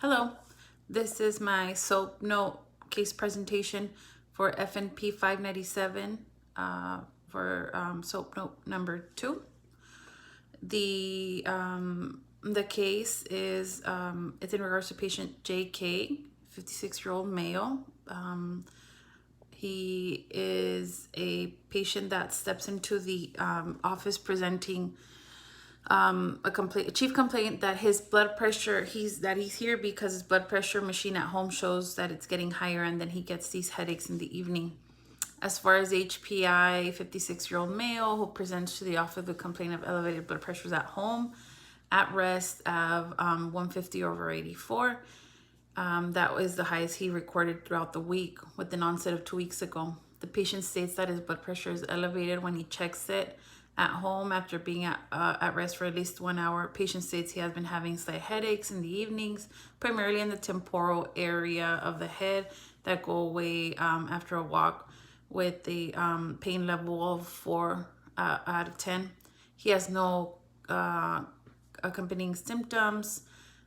Hello, this is my SOAP note case presentation for FNP 597 for SOAP note number 2. The case is it's in regards to patient JK, 56-year-old male. He is a patient that steps into the office presenting a chief complaint that his blood pressure he's here because his blood pressure machine at home shows that it's getting higher, and then he gets these headaches in the evening. As far as HPI, 56-year-old male who presents to the office with a complaint of elevated blood pressures at home, at rest of 150/84. That was the highest he recorded throughout the week, with an onset of 2 weeks ago. The patient states that his blood pressure is elevated when he checks it at home after being at rest for at least 1 hour. Patient states he has been having slight headaches in the evenings, primarily in the temporal area of the head, that go away after a walk, with a pain level of 4 out of 10. He has no accompanying symptoms.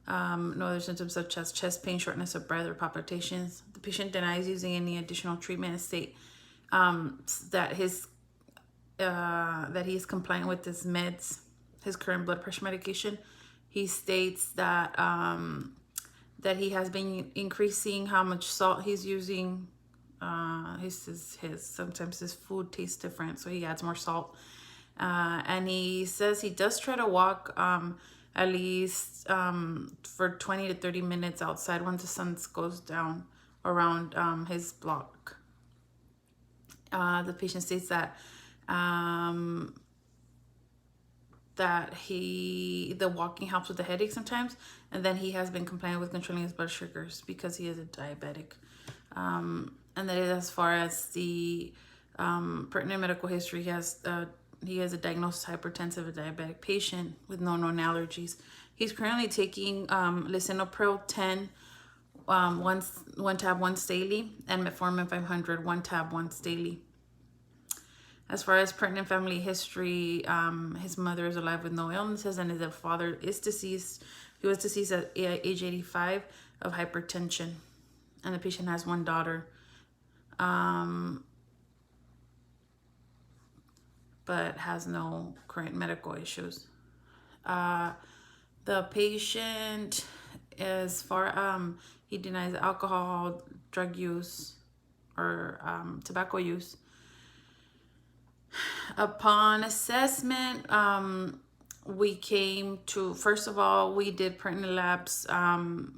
No other symptoms such as chest pain, shortness of breath, or palpitations. The patient denies using any additional treatment and state that he is compliant with his meds, his current blood pressure medication. He states that that he has been increasing how much salt he's using. Sometimes his food tastes different, so he adds more salt. And he says he does try to walk at least for 20 to 30 minutes outside once the sun goes down around his block. The patient states that the walking helps with the headache sometimes, and then he has been compliant with controlling his blood sugars because he is a diabetic. And that is, as far as the pertinent medical history, he has a diagnosed hypertensive, a diabetic patient with no known allergies. He's currently taking lisinopril 10 one tab once daily, and metformin 500 1 tab once daily. As far as pertinent family history, his mother is alive with no illnesses, and his father is deceased. He was deceased at age 85 of hypertension, and the patient has one daughter. But has no current medical issues. The patient, as far he denies alcohol, drug use, or tobacco use. Upon assessment, we came to, first of all, we did pertinent labs.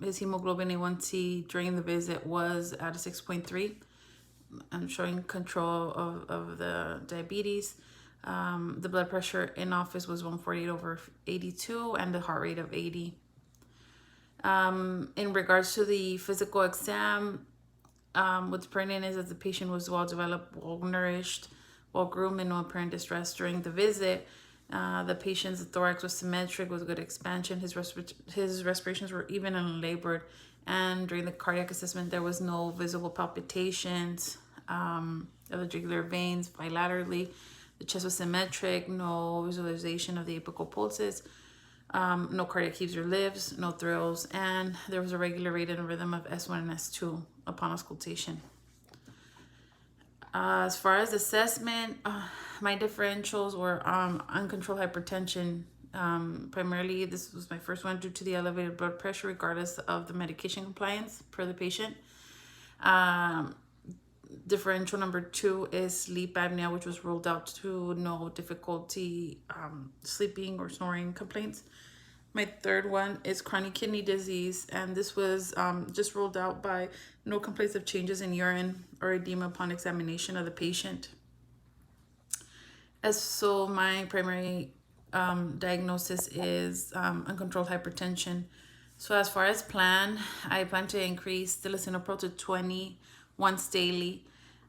His hemoglobin A1C during the visit was at a 6.3. I'm showing control of the diabetes. The blood pressure in office was 148/82, and the heart rate of 80. In regards to the physical exam, what's pertinent is that the patient was well developed, well nourished, well groomed, and no apparent distress during the visit. The patient's thorax was symmetric with good expansion. His respirations were even and labored, and during the cardiac assessment there was no visible palpitations of the jugular veins bilaterally. The chest was symmetric, no visualization of the apical pulses, no cardiac heaves or lifts, no thrills, and there was a regular rate and rhythm of S1 and S2 upon auscultation. As far as assessment, my differentials were uncontrolled hypertension. Primarily, this was my first one due to the elevated blood pressure, regardless of the medication compliance per the patient. Differential number 2 is sleep apnea, which was ruled out to no difficulty sleeping or snoring complaints. My third one is chronic kidney disease, and this was just ruled out by no complaints of changes in urine or edema upon examination of the patient. So my primary diagnosis is uncontrolled hypertension. So as far as plan, I plan to increase the lisinopril to 20 once daily,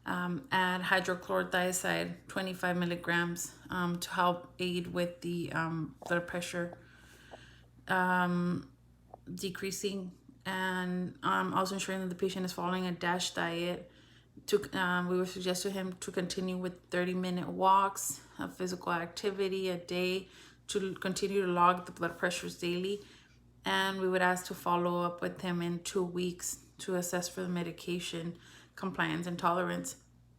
add hydrochlorothiazide 25 milligrams to help aid with the blood pressure decreasing, and also ensuring that the patient is following a DASH diet. We would suggest to him to continue with 30-minute walks of physical activity a day to continue to log the blood pressures daily. and we would ask to follow up with him in 2 weeks to assess for the medication compliance and tolerance.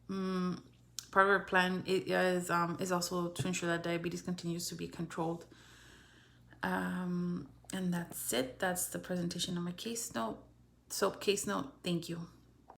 Part of our plan is also to ensure that diabetes continues to be controlled. And that's it. That's the presentation of my case note. SOAP case note. Thank you.